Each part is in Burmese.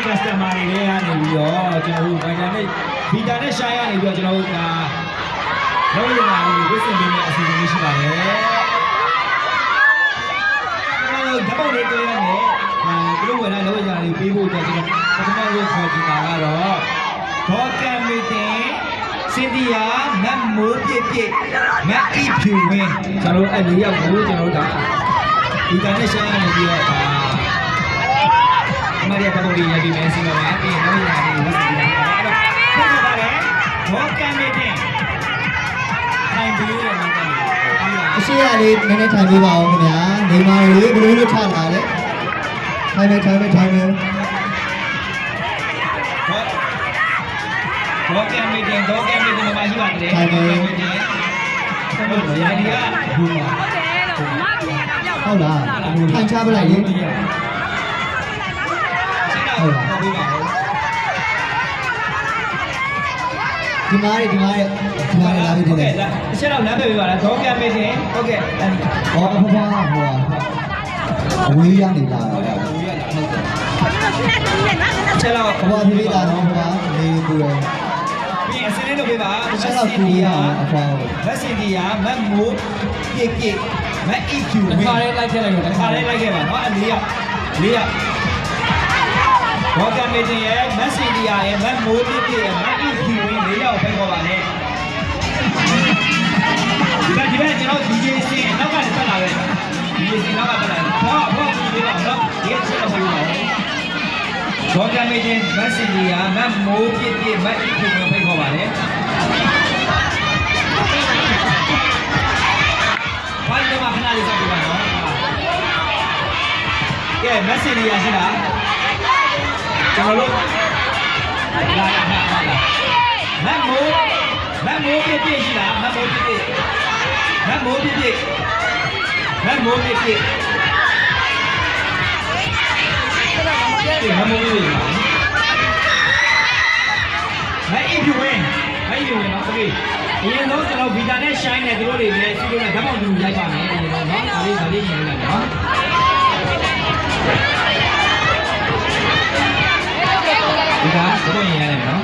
customer တွေလည်းရနေပြီးတော့ကျွန်တော်တို့ဗီတာနဲ့ရှာရနေပြီးတော့ကျွန်တော်တို့ကလုံးဝလာပြီးဝစ်စင်ပေးမယ့်အစီအစဉ်လေးရှိပါတယ်။ကျွန်တော်တို့ဓာတ်ပုံလေးတွေ့ရမယ်။သူတို့ဝင်လာလုံးဝလာပြီးပေးဖို့အတွက်ကျွန်တော်ပထမဆုံးခေါ်ကြည့်တာကတော့ဒေါ်ကံမီတင်စင်တီယာမတ်မိုးပြည့်မတ်အီဖြူဝင်းကျွန်တော်တို့အဲ့လေးယောက်ကိုကျွန်တော်တို့ကဗီတာနဲ့ရှာရနေပြီးတော့မရတဲ့ပုံလေးရပြီးမယ်စီမံပါပြီးရင်တော့ရတယ်ဝစ်စီတာအဲ့တော့ဆက်ပါပါတယ်ဘောကံမေတင်ထိုင်ပြီးရမှာတယ်အရှိရလေးနည်းနည်းထိုင်ပေးပါဦးခင်ဗျာနေမာလေးဘလို့လို့ချလာတယ်ထိုင်မယ်ဘောကံမေတင်မှာရှိပါတယ်ထိုင်မယ်ရာဒီကဘူးမှာဟုတ်လားထိုင်ချပလိုက်လေဟုတ်လားဒီမားလာပြီတဲ့အချက်တော့လမ်းပဲပြပါလားဒေါကံမေတင်ဟုတ်ကဲ့ဟောအဖဖဟိုအဝေးရနေလာတာချက်တော့ဘဝပြေးတာတော့ဘာနေကူရပြီးအစင်းလေးလုပ်ပေးပါအချက်တော့ကူရအဖောမက်စင်ဒီယာမတ်မိုးပြည့်မတ်အီဖြူခါလေးလိုက်ခဲ့လိုက်တော့ခါလေးလိုက်ခဲ့ပါနော်အလေးရဘောကံမေတင်ရဲ့မက်စင်ဒီယာရဲ့မတ်မိုးပြည့်ရဲ့မတ်အီဖြူဝင်းလေးယောက်ဖိတ်ခေါ်ပါနဲ့ဒီဘက်ကျွန်တော် DJ စင်နောက်ကလည်းတက်လာပဲ DJ စင်နောက်ကတက်လာဘောဒီလေးပါနော်ဒီကချက်တော့ပြောပါဘောကံမေတင်မက်စင်ဒီယာမတ်မိုးပြည့်မတ်အီဖြူဝင်းဖိတ်ခေါ်ပါနဲ့ဘာလို့မှခဏလေးစောင့်ပြပါနော်ကဲမက်စင်ဒီယာရှိလားကျွန်တော်တို့လာမတ်မိုးပြည့်ရှိလားမတ်မိုးပြည့်မတ်မိုးပြည့်မတ်အီဖြူဝင်းနော်โอเคအရင်ဆုံးကျွန်တော်ဗီတာနဲ့ရှိုင်းနေတို့တွေလည်းစီးလို့လည်းဓာတ်ပေါက်တူရိုက်ပါမယ်နော်ဒါလေးညင်လိုက်နော်ဒီကတော့ညင်ရတယ်နော်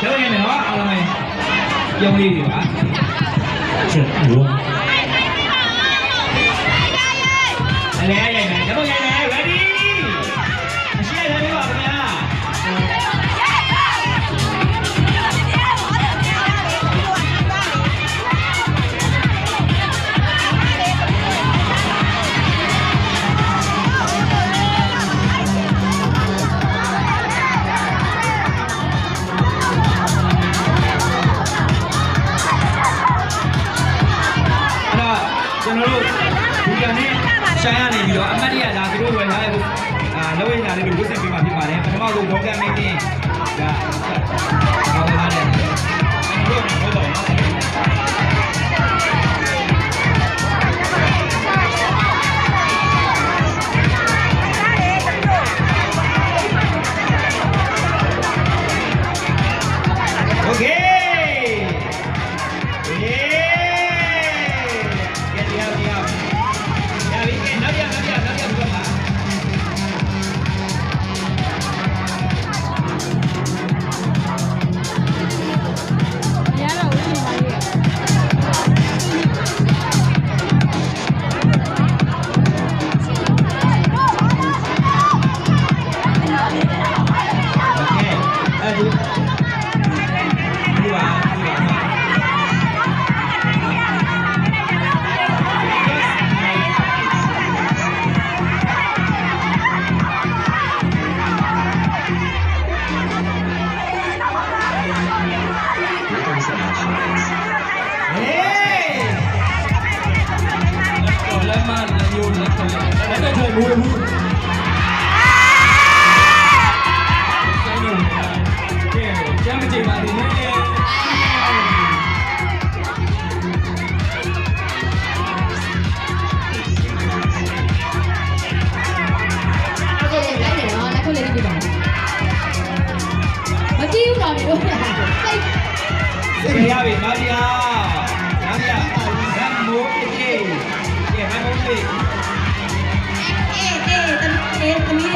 ကျောင်းရမယ်နော်အားလုံးပဲကျောင်းလေးတွေပါချက်ဘူးအဲ့ဒါရိုက်မယ်တော့ရိုက်မယ် ready အရှိရတယ်ပါဗျာကျွန်တော်တို့ဒီကနေ့ရှာရနေပြီးတော့အမတ်ရလာသူတို့ဝင်လာလို့လောရင်းလာလေးကိုဝစ်စင်ပေးမှာဖြစ်ပါတယ်ပထမဆုံးဒေါကံမင်းတင်ဒါဟောလာတယ်ဟုတ်တော့โอเค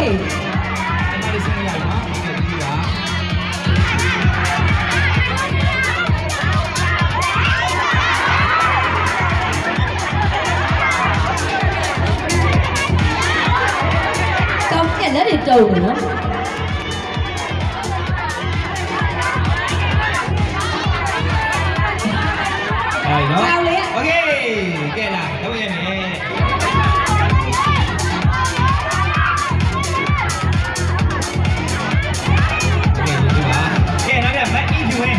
ဒီမှာလေးစဉ်းရအောင်ဒီကဒီက တောင်းပြက်လက်တွေတုံတယ်နော် အဲ့နော်โอเคကဲလာတော့ရမယ်โอเคဒီပါကဲနောက်ကမတ်အီဖြူဝင်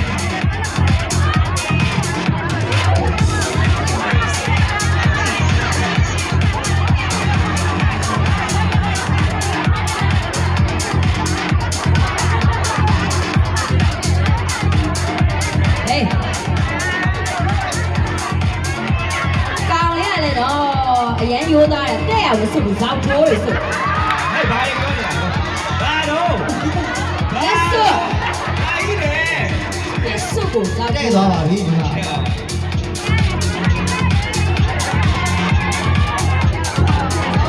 ဟေးကောင်းလေးရတယ်တော့အရန်ရိုးသားတယ်တဲ့ရမစုဘူးဇောက်ထိုးတွေစု ဟဲ့ဘာပြောနေတာဘာတော့ လက်စု ဘာကြီးလဲ လက်စုကိုဇောက် တဲ့ ထိုး သွားပါပြီဒီမှာ ဟဲ့အောင်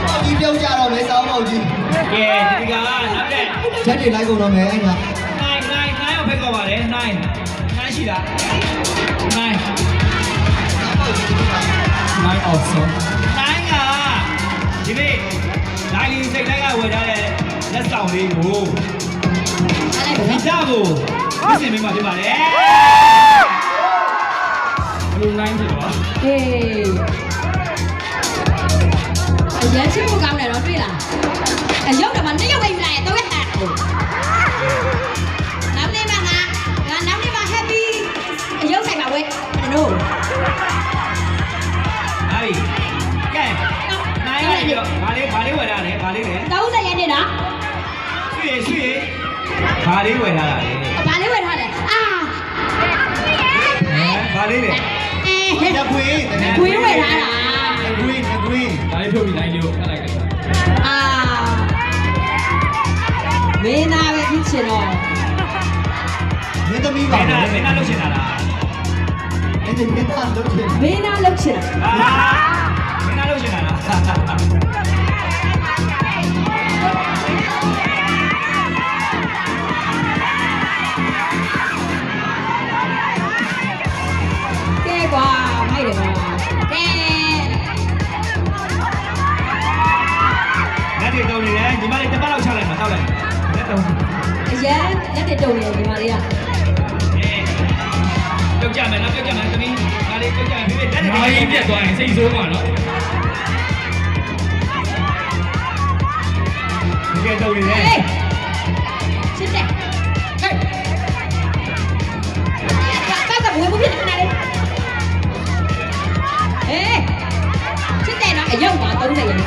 ပေါက်ကြီးပြုံးကြတော့မယ်စောင်းပေါက်ကြီး ကဲဒီကနောက်တဲ့ ချက်တွေလိုက်ကုန်တော့မယ်အဲ့မှာ နိုင်အောင်ဖိတ်ခေါ်ပါလေနိုင်ရှိလားနိုင်အောင်ဆုံးနိုင်ကဒီနေ့နိုင်လေးစိတ်တိုင်းကဝယ်ထားတဲ့လက်ဆောင်လေးကို အဲ့ ဒီ ဒါ ကြကိုပြည့်စင်ပေးမှာဖြစ်ပါတယ်ဘယ်လိုနိုင်ဖြစ်တော့ ဟေးအရန်ချစ်ဖို့ကောင်းတယ်တော့တွေ့လားအယုတ်တော့မနှစ်ယောက်ပဲယူလိုက်ရင်တော့ရတာနောက်နေ့မှငါနောက်နေ့မှ happy အယုတ်ဆိုင်ပါဝဲနို့ ဟာပြီကဲနိုင်ရပြီတော့ဘာလေးဝယ်ထားလဲဘာလေးလဲ 30ရက်နေ့နော် ရွှေဘာလေးဝယ်ထားတာလဲ ဘာလေးဝယ်ထားလဲအာ ဘာလေးလဲ တခွေး ခွေးဝယ်ထားတာ တခွေး ဒါလေးဖြုတ်ပြီးနိုင်လေးကိုခတ်လိုက်လိုက် အာမင်းသားပဲဖြစ်ချင်တော့ မင်းသမီး မ ပါ င်း လေ သားလုပ်ချင်တာလား အဲ့ဒီမင်းသားလုပ်ချင် မင်းသားလုပ်ချင်တာ မင်းသားလုပ်ချင်တာလား ကဲကွာမိုက်တယ်ကွာကဲ လက်တွေတုံနေတယ်ညီမလေးတစ်ပတ်လောက်ချလိုက်မှာတောက်လိုက်လက်တုံ အရန်လက်တွေတုံနေတယ်ဒီမှာလေးက ပြုတ်ကြမယ်နော်ပြုတ်ကြမယ်သမီးဒါလေးပြုတ်ကြမယ်ဖေဖေလက်တွေ ။အားကြီးပြတ်သွားရင်စိတ်ဆိုးမှာနော် ဒီကဲတုံနေတယ် ဟေးချစ်တယ်ဟေးပတ်ကဘွေးဘူးဖြစ်နေတာလေဟေးချစ်တယ်နော်အယုတ်ပါ30ရက်နေ့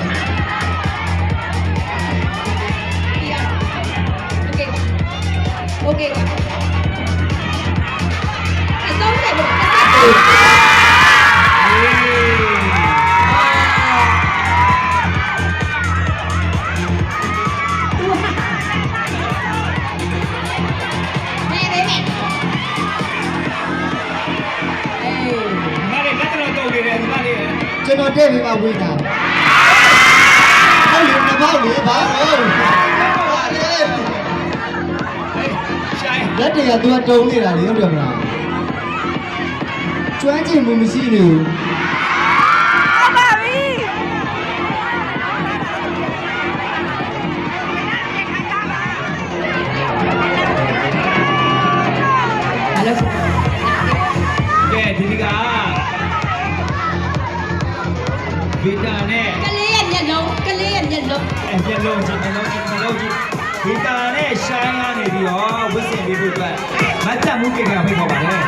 โอเคပါအတော့တယ်လို့ညီမလေးလက်တော်တုံနေတယ်ညီမလေး ကျွန်တော်တဲ့ပြီးမှဝေးတာဟုတ်လေနှစ်ပေါက်လေဘာလို့ဟာလေ ရှိုင်း လက်တွေကသူကတုံးနေတာလေဟုတ်တယ်မလားကျွမ်းကျင်မှုမရှိနေဘူး ဘာလို့ ကဲဒီကဗီတာနဲ့ ကလေးရဲ့မျက်လုံးကလေးရဲ့မျက်လုံး မျက်လုံးကြီးဗီတာနဲ့ရှိုင်းရနေပြီးတော့ဝစ်စင်ပြီးဖို့အတွက်မတ်တက်မှုကိကဖိတ်ခေါ်ပါတယ်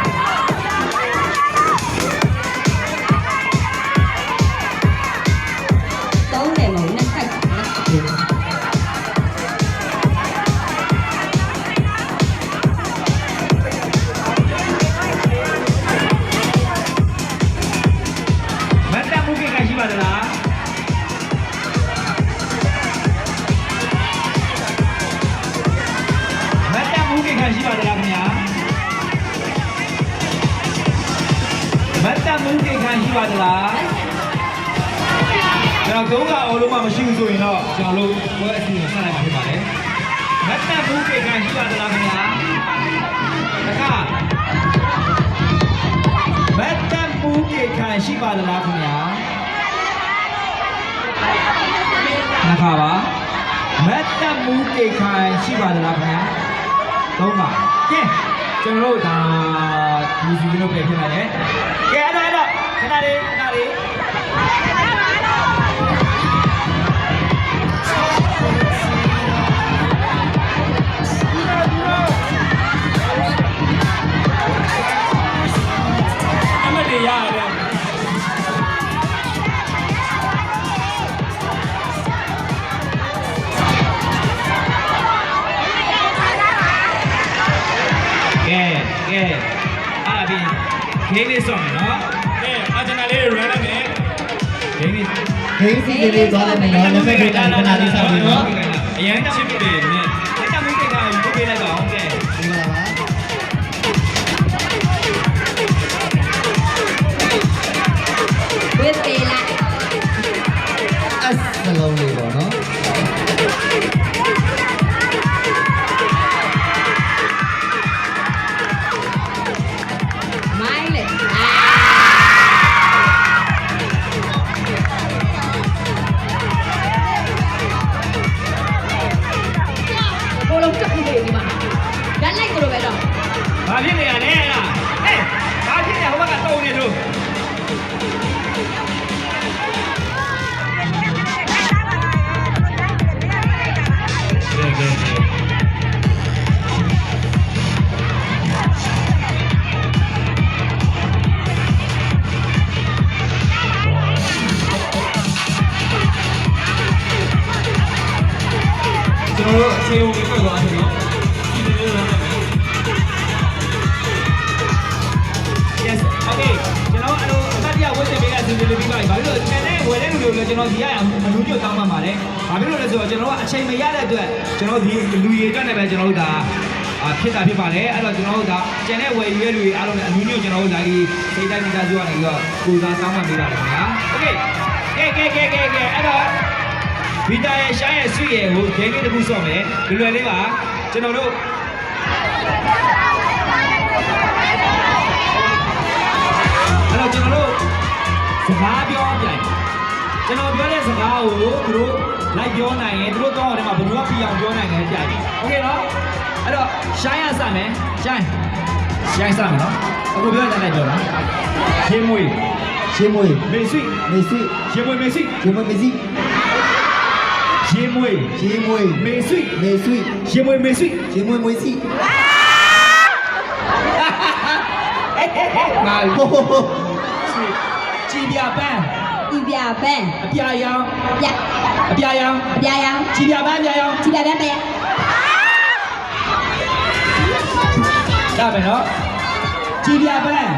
သုံးတယ်မဟုတ်နဲ့ဆက် မတ်တက်မှုကိကရှိပါသလားမတ်တက်မှုကိကရှိပါသလားခင်ဗျာမတ်တက်မှုကိကရှိပါသလား တော့သုံးကအော်လုံးမှမရှိဘူးဆိုရင်တော့ကျွန်တော်တို့ဘွဲအစီအစဉ်ဆက်လိုက်မှာဖြစ်ပါတယ်မတ်တပ်ဘူးခေခံရှိပါသလားခင်ဗျာတခါမတ်တပ်ဘူးခေခံရှိပါသလားခင်ဗျာတခါပါမတ်တပ်ဘူးခေခံရှိပါသလားခင်ဗျာသုံးပါကဲကျွန်တော်တို့ဒါဒီစီစဉ်လို့ပြင်ဖြစ်လာတယ်ကဲအဲ့တော့ခဏလေးဂိမ်းလေးဆော့မယ်နော်ကဲအကျွန်တော်လေး run လုပ်မယ်ဂိမ်းစီစဉ်လေးသွားလိုက်မယ်နော်လက်ဖက်ကိစ္စခဏလေးဆော့ပြီးနော်အရန်ချစ်တယ်နဲ့လက်တမှုကိစ္စကိုပေးလိုက်ပါအောင်ကဲဒီမှာပါဝေးသေးလား နှလုံးလေးပေါ့နော်မိုင်းလေဘောလုံးတက်ပြီးဒီမှာဓာတ်လိုက်ကြလို့ပဲတော့ ဘာဖြစ်နေရလဲအဲ့ဒါဟဲ့ဘာဖြစ်နေဟိုဘက်ကတုံနေလို့ကျွန်တော်တို့အခြေအနေကိုပြောရအောင်နော် Yes okay ကျွန်တော်အဲ့လိုအတတိယဝတ်တင်ပေးတဲ့စီစဉ်လေးပြီးပါပြီ။ဘာလို့လဲ channel ဝယ်တဲ့လူတွေလည်းကျွန်တော်ဒီရအောင်မလူညွတ်တောင်းမှပါတယ်။ဘာဖြစ်လို့လဲဆိုတော့ကျွန်တော်ကအချိန်မရတဲ့အတွက်ကျွန်တော်ဒီလူရည်အတွက်နဲ့ပဲကျွန်တော်တို့ဒါဖြစ်တာဖြစ်ပါတယ်။အဲ့တော့ကျွန်တော်တို့ဒါ channel ဝယ်ယူတဲ့လူတွေအားလုံးလည်းအလူညွတ်ကျွန်တော်တို့ဒါဒီစိတ်တိုင်းမိသားစုကနေပြီးတော့ကိုစားတောင်းမှပေးပါတယ်ခင်ဗျာ။ Okay ကဲအဲ့တော့ဗီတာရဲ့ရှားရဲ့ဆွေရဲ့ဟိုဂိမ်းလေးတစ်ခုဆော့မယ်။လွယ်လေးပါကျွန်တော်တို့အဲ့တော့ကျွန်တော်တို့စကားပြောပြတယ်ကျွန်တော်ပြောတဲ့စကားကိုသူတို့လိုက်ပြောနိုင်ရင်သူတို့ကောင်းအောင်ထဲမှာဘယ်လိုပြအောင်ပြောနိုင်လဲပြတယ်โอเคနော်အဲ့တော့ရှိုင်းရစမယ်ရှိုင်းစမယ်နော်အခုပြောတဲ့တိုင်းပြောနော်ရှင်းမွေမေဆွေရှင်းမွေမေဆွေရှင်းမွေမေဆွေရှင်းမွေမေဆွေမာကြည်ပြပန်း ဤပြပန်း အပြာရောင် ပြ အပြာရောင် အပြာရောင် ကြည်ပြပန်းအပြာရောင် ကြည်ပြပန်းပဲ ဒါပဲနော်ကြည်ပြပန်း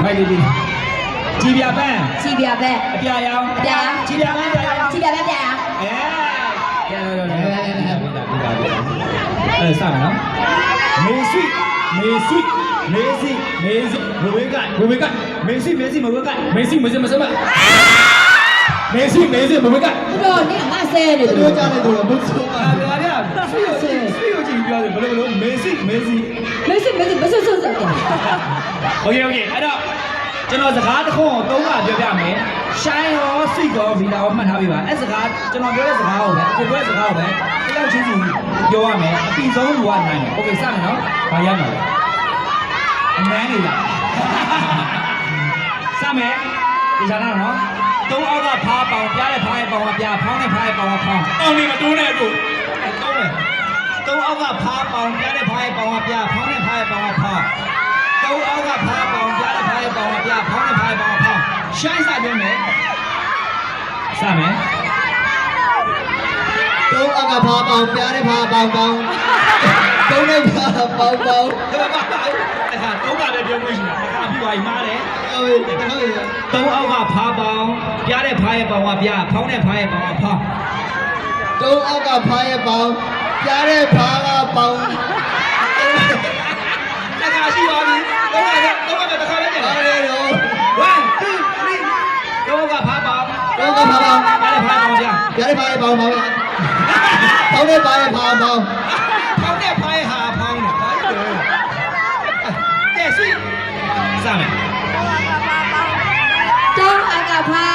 မိုက်လေးလေးကြည်ပြပန်း ကြည်ပြပန်း အပြာရောင် အပြာရောင် ကြည်ပြပန်းအပြာရောင် ကြည်ပြပန်းပြာရောင် အဲ့စမယ်နော်မေဆွေဝေကမေဆွေမဝေက 梅西，တော့နေငါဆဲနေတယ် ပြောကြတယ်ဆိုတော့ဘုဆိုးပါ ဗျာဆွေကိုကြည့်ပြောတယ်ဘယ်လိုမေဆွေ မစစ်တယ်โอเคအဲ့တော့ကျွန်တော်စကားတစ်ခုကိုသုံးခါပြောပြမယ်ရှိုင်းရောစိတ်ရောဗီလာရောမှတ်ထားပေးပါအဲ့စကားကျွန်တော်ပြောတဲ့စကားကိုပဲအခုပြောတဲ့စကားကိုပဲတယောက်ချင်းစီပြောရမယ်အပြီးဆုံးလူကနိုင်တယ်โอเคစမယ်နော်ဘာရမှာလဲအနမ်းနေလားစမယ်ဒီစားတော့နော်သုံးအောက်ကဖားပေါင်ပြားတဲ့ဖားရဲ့ပေါင်ကပြားဖောင်းတဲ့ဖားရဲ့ပေါင်ကဖောင်း အောင်နေမတိုးနဲ့တို့ သုံးမယ်သုံးအောက်ကဖားပေါင်ပြားတဲ့ဖားရဲ့ပေါင်ကပြားဖောင်းတဲ့ဖားရဲ့ပေါင်ကဖောင်းသုံးအောက်ကဖားပေါင်ပြားတဲ့ဖားရဲ့ပေါင်ကပြားဖောင်းတဲ့ဖားရဲ့ပေါင်ကဖောင်းရှိုင်းစားပြောမယ်စမယ် တုံးအကဖာပေါင်ပြားတဲ့ဖာပေါင်တုံးတဲ့ဖာပေါင် ဒါပါအခါသုံးပါလည်းပြောလို့ရှိတာအခါပြီးပါပြီမားတယ် ဟုတ်ပြီတခါရ သုံးအောက်ကဖားပေါင်ပြားတဲ့ဖားရဲ့ပေါင်ကပြားဖောင်းတဲ့ဖားရဲ့ပေါင်ကဖောင်း တုံးအကဖာရဲ့ပေါင်ပြားတဲ့ဖာကပေါင် အခါရှိပါပြီသုံးပါပဲတစ်ခါလည်းပြန် ပါလေတော့ 1 2 3 ပါပါ ရတယ်ဖားပေါင်းဗျာ ရတယ်ပါပါပါပေါင်းနဲ့ပါရဲ့ပါပေါင်း ဖောင်းနဲ့ဖိုင်းဟာဖောင်းနဲ့ဘာလို့ကဲရှိစမယ် ကျောင်းအကဖာ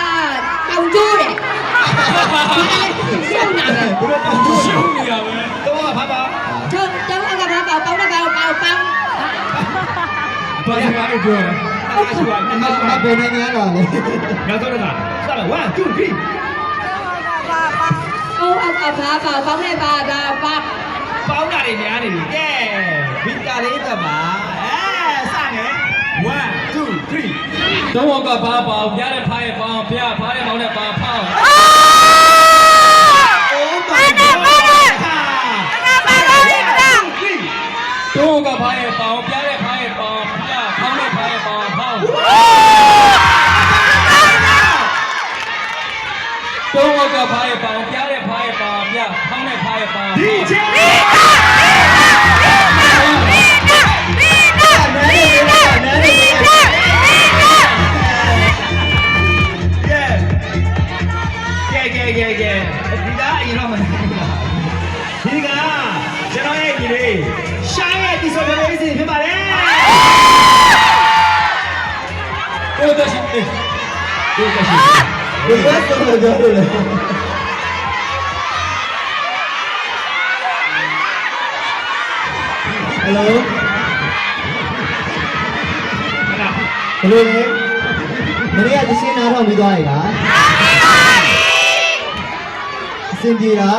တောင်ကျိုးတယ်ရှုံနာတယ် ဘယ်လိုတောင်းလို့ ရှုံးနေရပဲ တော့ဖားပါ ကျောင်းအကဖာပေါင်းတဲ့ကောင်ပေါင်း ဘာသာရေးပြောတယ် အားရှိပါ အ အား မ ရှိပါ ဘယ်နိုင်ငံလာလဲ နောက်တော့ကစမယ်1 2 3 ကျောင်းအကဖာပေါင်းတဲ့ပါတာပါ ပေါင်းတာတွေများနေပြီကဲဗီတာလေးတက်ပါစမယ်1 2 3 တော့ကဘာပေါင်းပြတဲ့ဖားရဲ့ပေါင်းဖျားဖားတဲ့ပေါင်းနဲ့ပါဖောင်း Oh my god တော့ကဖားရဲ့ပေါင်းပြတဲ့ဖားရဲ့ပေါင်းဖျားဖောင်းတဲ့ဖားရဲ့ပေါင်းဖောင်းတော့ကဖားရဲ့ပေါင်းပြတဲ့ဖားရဲ့ပေါင်းဖျားဖောင်းတဲ့ဖားရဲ့ပေါင်း DJ ကဲဒီကအရင်တော့မနေဘူးလားဒီကကျွန်တော်ရဲ့ဒီလေးရှိုင်းရဲ့ဒီဆိုတဲ့လေးစီဖြစ်ပါလေ တော့တရှိအေး ဒီကရှိ ဘယ်လိုဆိုတော့လဲ Hello ဟုတ်လား ဘယ်လိုလဲမနေ့ကသင်းနာတော့ပြီးသွားပြီလားအဆင်ပြေလား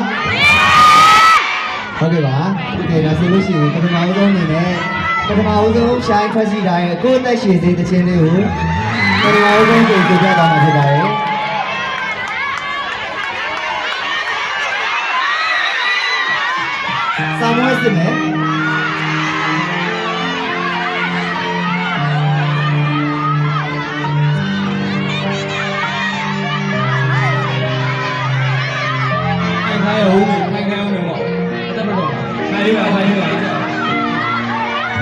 ဟုတ်ကဲ့ပါโอเคဒါဆိုလို့ရှိရင်ပထမဦးဆုံးအနေနဲ့ပထမဦးဆုံးရှိုင်းထွက်စီတိုင်းကိုယ့်အသက်ရှင်စေတဲ့ချင်းလေးကိုပထမဦးဆုံးကြိုပြသွားမှာဖြစ်ပါတယ်စာမွေးစစ်မယ် ခိုင်အောင်ခိုင်အောင်တော့တက်မတော့ခိုင်ရပါခိုင်ရပါ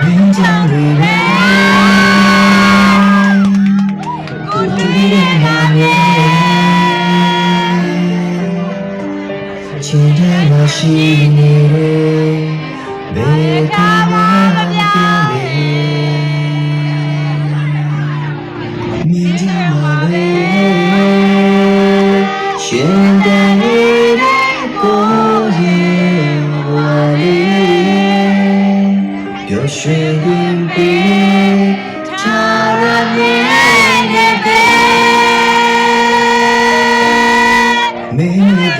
မင်းကြောင့်လည်းကိုတူရဲ့နာမည်ချစ်တဲ့မရှိနေတယ်ဘယ်ကမှမပြောလေမင်းကြောင့်ပဲရှင်တဲ့ကိုရဲ့ဝါလေးပျော်ရွှင်ခြင်းပေးချာရနေတဲ့မင်းရဲ့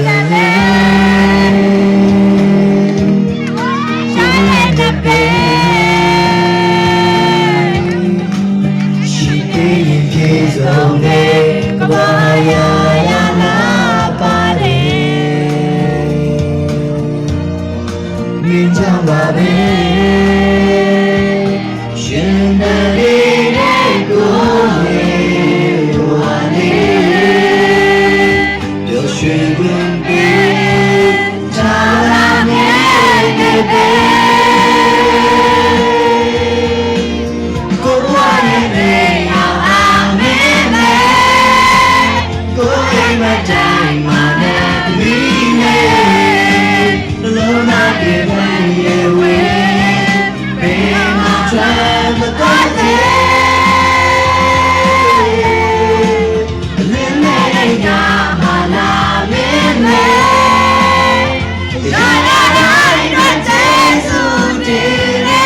ရှိတဲ့ရင်ပြေဆုံးတဲ့ကဘာယာယာလာပါတယ်မင်းကြောင့်ပါပဲရှင်တဲ့ကိုရဲ့ဝါလေးပျော်ရွှင်ခွင့်ပေးချာလာနေတဲ့ကိုဝါရဲ့နေအောင်အောင်နေမယ်ကိုအိမ်မတိုင်းမှာနဲ့ဒီနေ့လုံးနာပြေရဲ့ဝေးဘယ်မှာချမ်းသာတဲ့လင်းနေရမှာလာမင်းနဲ့ရာရာတိုင်းနဲ့ကျေးဇူးတင်နေ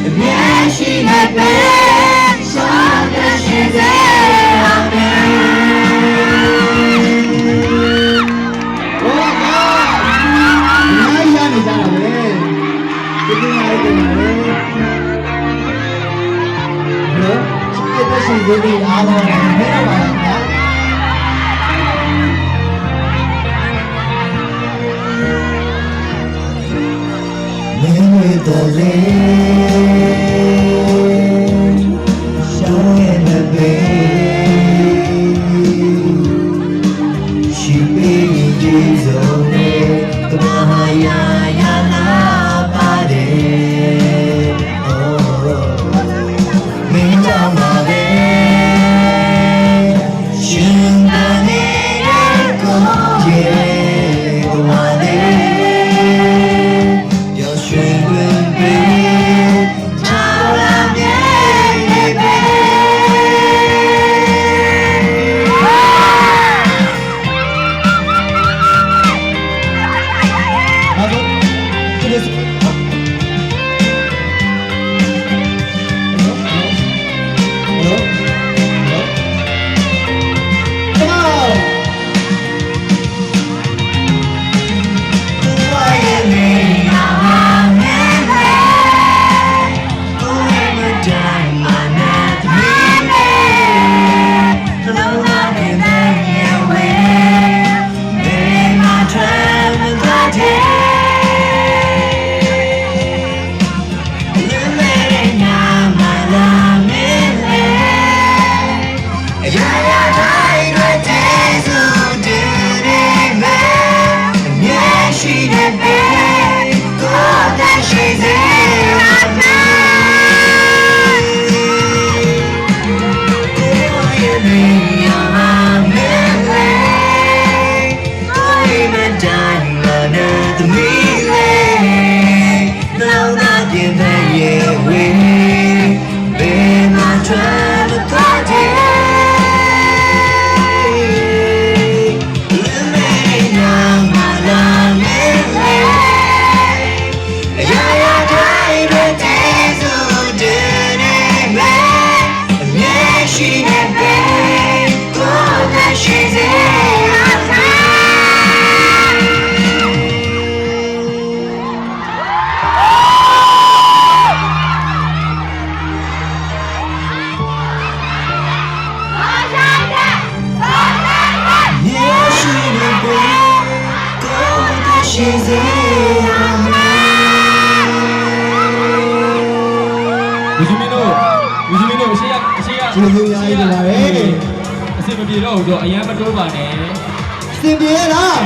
အမြဲရှိနေပဲရှာတဲ့ရှိတဲ့အမေ Oh my god နိုင်ရနေကြတာပဲဒီကနေ့အဲ့ဒါလေဘယ်လိုရှိတဲ့ရှိသေးတယ်အားလုံးနဲ့ဘယ်တော့မှဗျာမင်းရဲ့တော်လေးရှောင်းရဲ့တဲ့ဘေးရှိပေးကြည့်စုံနဲ့ကဘာယာယာလာပါတယ် Oh မင်းကြောင့်ပါပဲရှင်တဲ့ နဲ့သမီးလေးလောင်းသားပြင်းတဲ့ရဲ့ဝေးဘယ်မှာထွက်မသွားတဲ့လူကြီးမင်းတို့အရှိရ ကျေးဇူးများကြီးတင်ပါတယ် အစင်မပြေတော့ဘူးတော့အရန်မတိုးပါနဲ့ စင်ပြေလား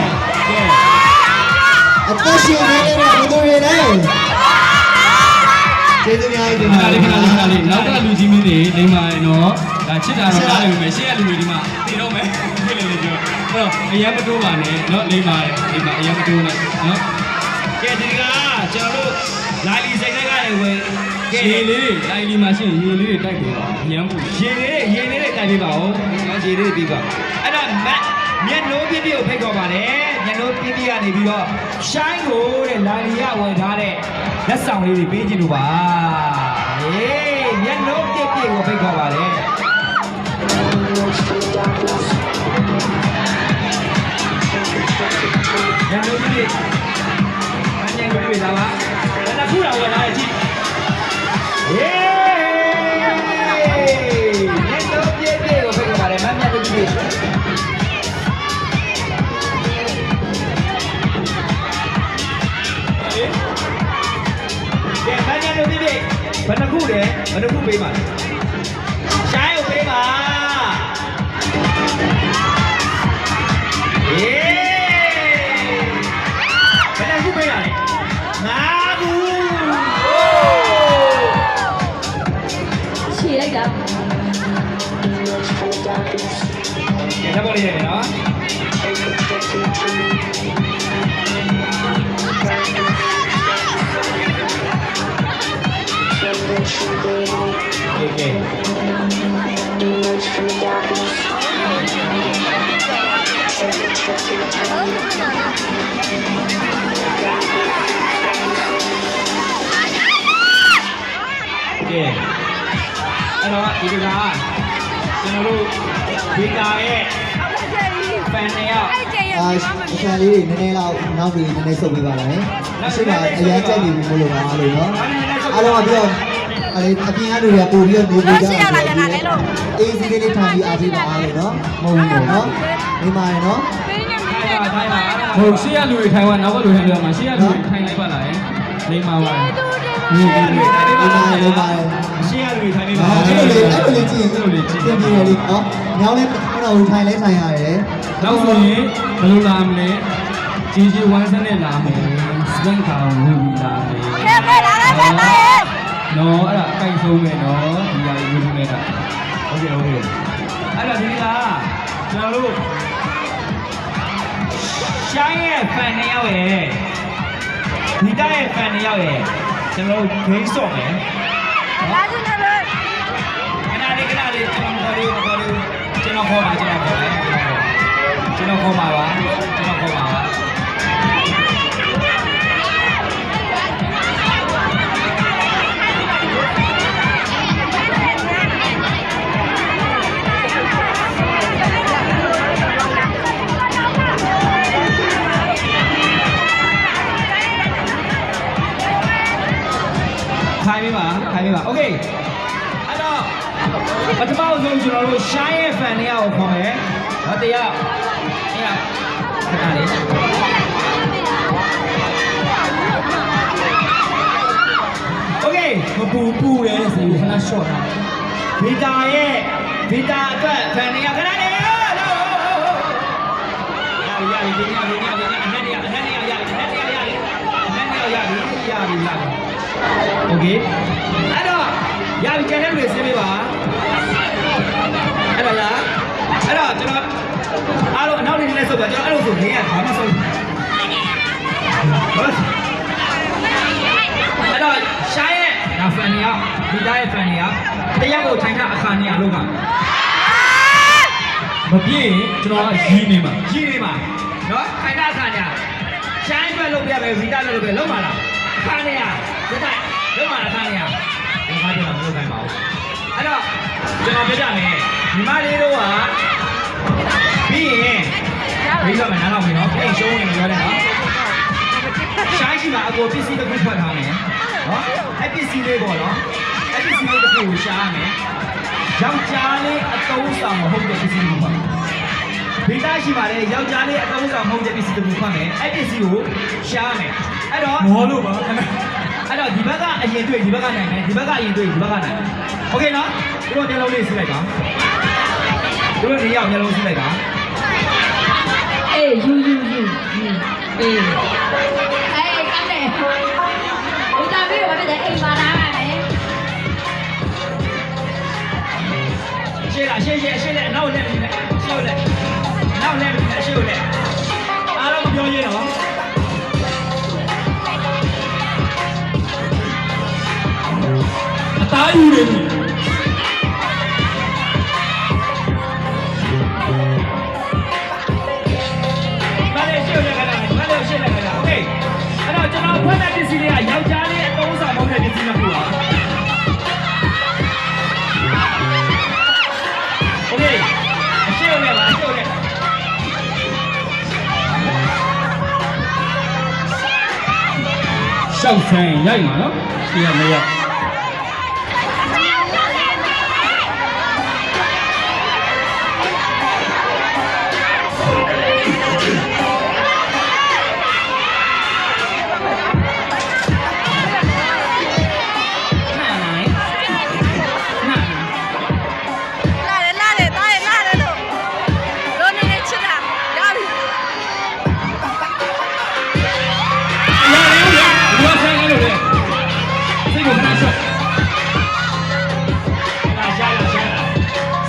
ကဲ အသက်ရှင်နေတဲ့ဘယ်သူတွေလဲကျေးဇူးများကြီးတင် ခ ပါ ဏ တ လေး ယ် ခဏလေးနောက်ကလူကြီးမင်းတွေလိမ္မာရယ်နော်ဒါချစ်တာတော့လားလိမ့်မယ်ရှေ့ကလူတွေဒီမှာတည်တော့မယ်ဖြစ်လေလေပြောအဲ့တော့အရန်မတိုးပါနဲ့နော်လိမ္မာအရန်မတိုးနဲ့နော် ကဲဒီကကျွန်တော်တို့လာလီစိတ်ထဲကနေဝင်ကဲ ရေလေးတွေလိုက်လီမှာရှိရင်ရေလေးတွေတိုက်ပြီးတော့အရန်ပူ ရေလေးတွေတိုက်ပေးပါဦးနော်ရေလေးတွေပြီးပါအဲ့တော့မျက်နှိုးပြည့်ပြည့်ကိုဖိတ်ခေါ်ပါတယ်မျက်နှိုးပြည့်ပြည့်ကနေပြီးတော့ရှိုင်းကိုတဲ့လာလီကဝင်ထားတဲ့လက်ဆောင်လေးတွေပေးခြင်းလို့ပါဟေးမျက်နှိုးပြည့်ပြည့်ကိုဖိတ်ခေါ်ပါတယ်မျက်နှိုးပြည့်ပြည့်မျက်နှိုးပြည့်လာပါဒါကခုတော့ဝင်လာတဲ့ကြည့်ဟေးမျက်နှိုးပြည့်ပြည့်ကိုဖိတ်ခေါ်ပါတယ်မျက်နှိုးပြည့်ပြည့်ကဲမညာတို့ပြည့်ပြည့်ဘယ်နှခုလဲဘယ်နှခုပေးပါလဲရှိုင်းကိုပေးပါဟေးဘယ်နှခုပေးရလဲငါးခု ခြေလိုက်တာ ကဲထပ်ပေါ်လေးရတယ်နော်ကဲကဲအဲ့တော့ဒီကကျွန်တော်တို့ဒေတာရဲ့ဖန်တွေရောက် အခါလေးတွေနည်းနည်းလောက်နောက်ပြီးနည်းနည်းဆုပ်ပေးပါလား။အရှိမအရန်ကြက်နေပြီမလို့ပါလို့နော်။အားလုံးကပြောအပြင်ကလူတွေကပို့ပြီးတော့နေကြတယ်။အေးစီလေးလေးထားပြီးအားပေးပါလို့နော်။မဟုတ်ဘူးနော်။ဒီမှာရနော် ထိုင်ပါ ဟုတ်ရှေ့ကလူတွေထိုင်ဝမ်နောက်ကလူတွေထိုင်မှာရှေ့ကလူတွေထိုင်လိုက်ပါလားလိမ္မာပါဒီ ဒီမှာရပါ ရှေ့ရလူတွေထိုင်နေပါ အဲ့လိုလေးကြည့်ရင်ပြင်ပြရလေးနော်။ညောင်းလေးတော့ထိုင်လဲထိုင်ရတယ်။ နောက်ဆိုရင်ဘယ်လိုလာမလဲကြီးကြီးဝမ်းစနဲ့လာမယ်စပန်ကောင်ဝင်လာမယ်နော်အဲ့ဒါအကိုက်ဆုံးမယ်နော်ဒီဟာလေးဝင်နေတာ โอเคအဲ့တော့ဒီကကျွန်တော်တို့ရှိုင်းရဲ့ဖန်တွေရောက်ရဲ့ဒီတိုက်ရဲ့ဖန်တွေရောက်ရဲ့ကျွန်တော်တို့ဂိမ်းဆော့မယ်ခဏလေးကျွန်တော်ခေါ်ပါကျွန်တော်ခေါ်ပါပါခိုင်းပေးပါโอเคအဲ့တော့ပထမဆုံးကျွန်တော်တို့ရှိုင်းရဲ့ဖန်တွေကိုခေါ်မယ်နော်တရားခဏလေးโอเคမပူတယ်ဆိုခဏရှော့တာဗီတာအတွက်ဖန်တွေကခဏလေးရပြီโอเคအဲ့တော့ရပြီကျန်တဲ့လူတွေဆင်းပေးပါအဲ့တော့ကျွန်တော်အားလုံးအနောက်နေနေဆုပ်ပါကျွန်တော်အဲ့လိုဆိုခင်းရဘာမှဆုပ် အဲ့တော့ရှိုင်းရဲ့ဒါဖန်နေရဒီသားရဲ့ဖန်နေရတရက်ကိုထိုင်ထအခါနေရလို့က မပြည့်ရင်ကျွန်တော်ကရည်နေမှာ ကြီးနေမှာနော်ထိုင်ထအခါနေရရှိုင်းပဲလုပ်ပြပဲဗီတာလုပ်ပြလုံးပါလားအခါနေရဒီတိုင်းလုံးပါလားအခါနေရဒီမှာတော့မလုပ်နိုင်ပါဘူးအဲ့တော့ကျွန်တော်ပြပြမယ်ညီမလေးတို့ကပြီးရင်ပြီးတော့မနားတော့ဘူးနော်ပြင်ရှုံးနေပြောတယ်နော်ရှိုင်းရှိမှာအကိုပစ္စည်းတစ်ခုဖွက်ထားမယ်နော်အဲ့ပစ္စည်းလေးပေါ့နော်အဲ့ပစ္စည်းလေးတစ်ခုကိုရှားမယ်ယောက်ျားလေးအသုံးဆောင်မဟုတ်တဲ့ပစ္စည်းတစ်ခုပါဗီတာရှိပါလေယောက်ျားလေးအသုံးဆောင်မဟုတ်တဲ့ပစ္စည်းတစ်ခုဖွက်မယ်အဲ့ပစ္စည်းကိုရှားမယ်အဲ့တော့ မောလို့ပါခဏ အဲ့တော့ဒီဘက်ကအရင်တွေ့ဒီဘက်ကနိုင်မယ်ဒီဘက်ကအရင်တွေ့ဒီဘက်ကနိုင်မယ်โอเคနော်တို့မျက်လုံးလေးစီးလိုက်ပါတို့နေရောက်မျက်လုံးစီးလိုက်ပါ အေးယူအေးကောင်းတယ်ဒီတာပြီးတော့ဘာဖြစ်လဲအိမ်မှာလာရတယ် ရှေ့လားရှေ့အနောက်လက်ပြီးလက်ရှေ့လက်နောက်လက်ပြီးလက်ရှေ့လက်အားလုံးပြောရင်းတော့ အသားယူနေပြီ ဘာလဲရှေ့လက်ခဏဘာလဲရှေ့လက်ခဏโอเคအဲ့တော့ကျွန်တော်ဖွင့်တဲ့ပစ္စည်းတွေကယောက်ျားလေးအသုံးဆောင်မဟုတ်တဲ့ပစ္စည်းတစ်ခုပါโอเคရှေ့လက်ပါရှေ့လက် ရှောက်ဆန်းရိုက်မှာနော်ဒီကမရ လာတယ်တားရလာတယ်လို့တို့နေချစ်တာရပြီ ရရရဒီကဆန်းလို့လေစိတ်ကိုခဏဆော့ လာရှား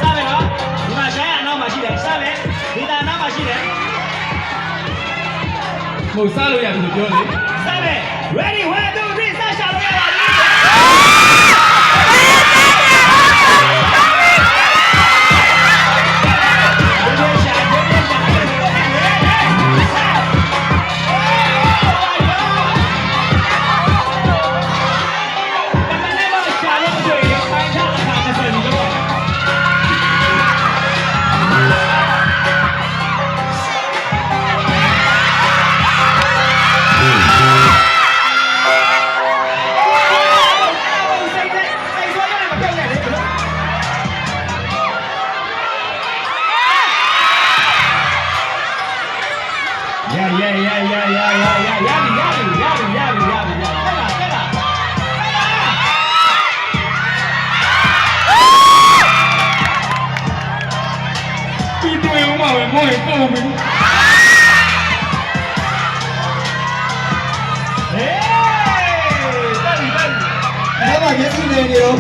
စားမယ်နော်ဒီမှာရှားရအနောက်မှာရှိတယ်စားမယ်ဒီတာအနောက်မှာရှိတယ် မဟုတ်စားလို့ရပြီလို့ပြောလေ စားမယ် ready 1 2 3စရှာလို့ရပါပြီပြီးတွေ့ဦးမှာပဲမောရင်ပုံပြီ အဲ့မှာမျက်စိနေနေတော့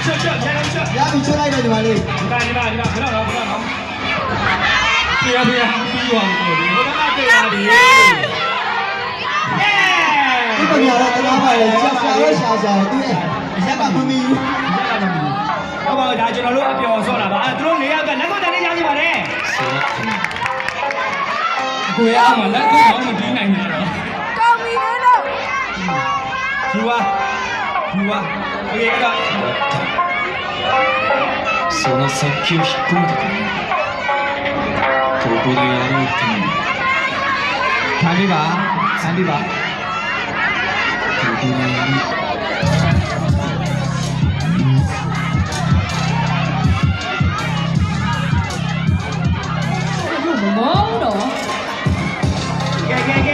ချွတ်ရပြီချွတ်လိုက်တော့ဒီမှာလေး ဒီမှာခဏတော့ခဏတော့တရားပြပြီးသွားပြီ ဘုရားတရားဒီ ဒီပညာတော့တရားပါလေရှာသူရဲ့အရက်ကမမီဘူး ဟုတ်ပါဘူးဒါကျွန်တော်တို့အပျော်ဆော့တာပါအဲသူတို့၄ယောက်ကလက်ကောတန်လေးရရှိပါတယ် ကိုရအောင်လက်ကိုတော့မတီးနိုင်နဲ့တော့ ကောင်းပြီလေလို့ ယူပါโอเคအဲ့တော့ その殺気を引っ込めてくれここでやろうってのに ခံပြီးပါここでやる မမောင်းတော့ ကဲအဲ့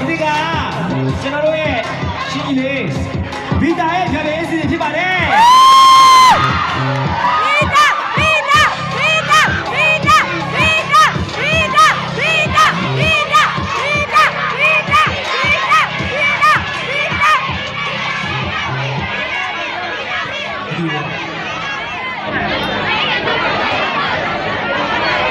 ဒီကကျွန်တော်တို့ရဲ့ချင်းကြီးလေးဗီတာရဲ့ဖြတ်ပေးစီဖြစ်ပါတယ် ဗ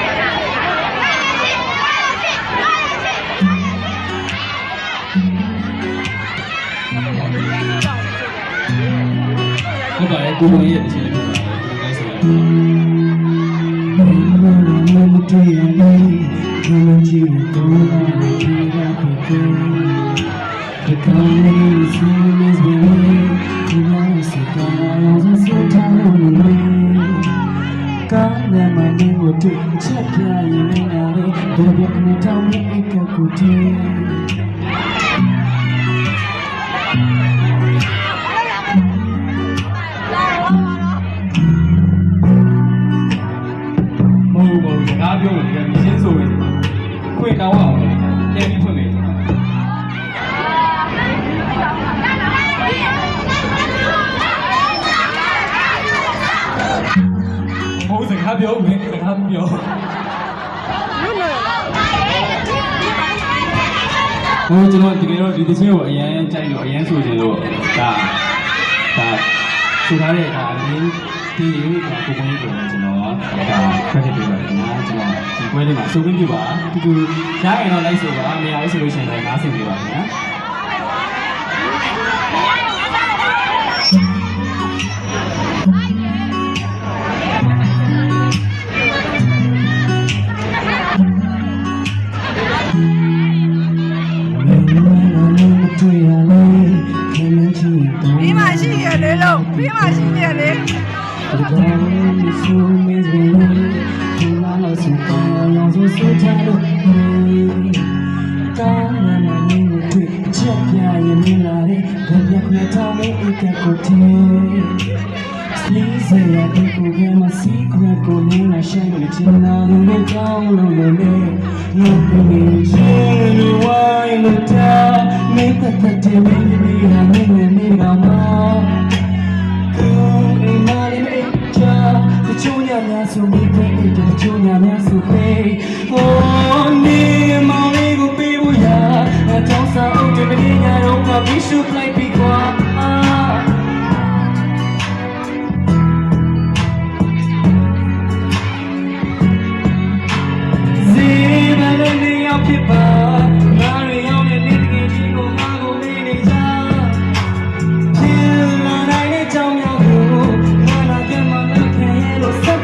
ကိုဘုံရဲ့တခြင်းလေးဖြစ်ပါတယ်ဒီလိုလဲဆိုရင် မတွေ့ရလေဒီလိုကြည့်တော့ဒီကပြေဒီကောင်းလေးစီမစ်ဘယ်ဒီလိုစတာရောစတာလို့လေကားနဲ့မနေလို့ချက်ပြရင်လည်းဘယ်ဘက်နဲ့တောင်းနေကကိုတည်း မဟုတ်ဘူးစကားပြောလို့ဒီရှင်းဆိုရင်ခွင့်တောင်းအောင်ပြန်ပြီးဖွင့်မယ်ဟိုစကားပြောမယ်စကားပြောဟိုကျွန်တော်တကယ်တော့ဒီတခြင်းကိုအရန်ကြိုက်လို့အရန်ဆိုချင်လို့ဒါဆိုထားတဲ့ဒါအရင်းဒီလိုကကိုယ်ကိုယ်ကိုကျွန်တော်ဒါဖတ်ပြပေးပါတယ်နော်ကျွန်တော်ဒီပွဲလေးမှာစုံပြပြပါတူတူရရင်တော့လိုက်ဆိုပါမရဘူးဆိုလို့ရှိရင်လည်းနားဆင်ပြပါခင်ဗျာပြီးမှရှိရလေလို့ပြီးမှရှိနေလေ ဒီကောင်းလေးစီမစ်ဘယ်ဒီလိုစတာရောစတာလို့ကားနဲ့မနေလို့ချက်ပြရင်မလာတဲ့ဘယ်ဘက်နဲ့တောင်းနေကကိုတည်းစီစရာဒီကိုကမစီခွဲကိုနေလာရှိနေချင်တာလို့ကောင်းလို့လေငါပြေးချင်လို့ဝိုင်းလို့တာမေတ္တာတဲ့မင်းမီရာမင်းမီရာမSo me pray to the junior man so pray oh me money go be ya I don't sound to be ya don't go be should like be kwa Zima le ya pipa Mari ya me ni ki ji ko ma go me ni ja Kill la dai ne chang ya go na na ke ma na ke lo sa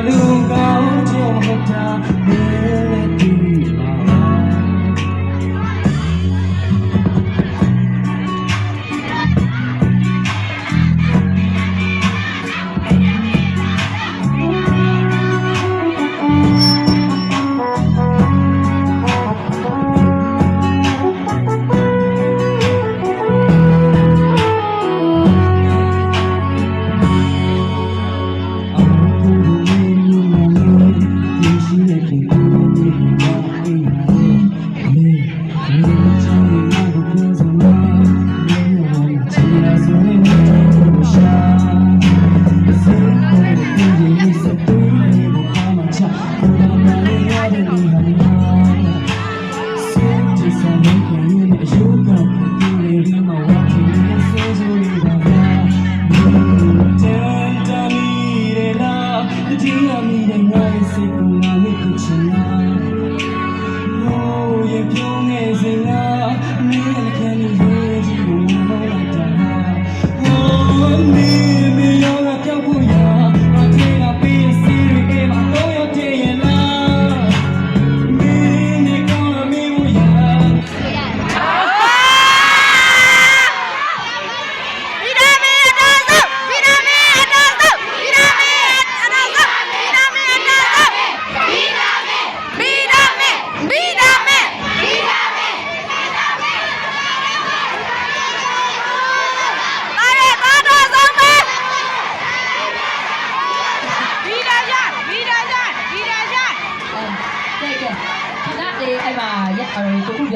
လူကောင်းကြောင့်ဟုတ်တာမင်းလည်းဒီပါ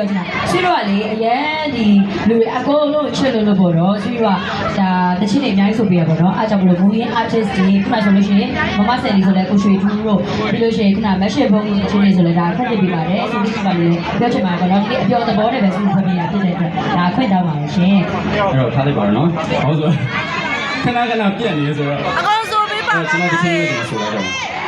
ပြောချင်တာဆွေးတော့ကလေအရင်ဒီလူတွေအကုန်လုံးချစ်လို့ပေါ့နော်ဆွေးတော့ဒါတချင်းတွေအများကြီးဆိုပေးရပေါ့နော်အားကြောင့်မလို့ movie artist တွေခုနဆိုလို့ရှိရင်မမဆယ်လီဆိုလဲကိုရွှေထူးတို့ပြီးလို့ရှိရင်ခုနမက်ရှေဘုံကြီးတချင်းတွေဆိုလဲဒါခက်ပြပေးပါတယ်ဆိုပြီးပါလို့ပြောချင်ပါတယ်ပေါ့နော်ဒီအပြောသဘောနဲ့ပဲဆွေးဖတ်ပြရဖြစ်တဲ့အတွက်ဒါခွင့်တောင်းပါရှင်အဲ့တော့ထားလိုက်ပါတော့နော်ဟုတ်ဆိုခဏခဏပြက်နေဆိုတော့အကုန်ဆိုပေးပါကျွန်တော်တချင်းလေးဆိုလိုက်တော့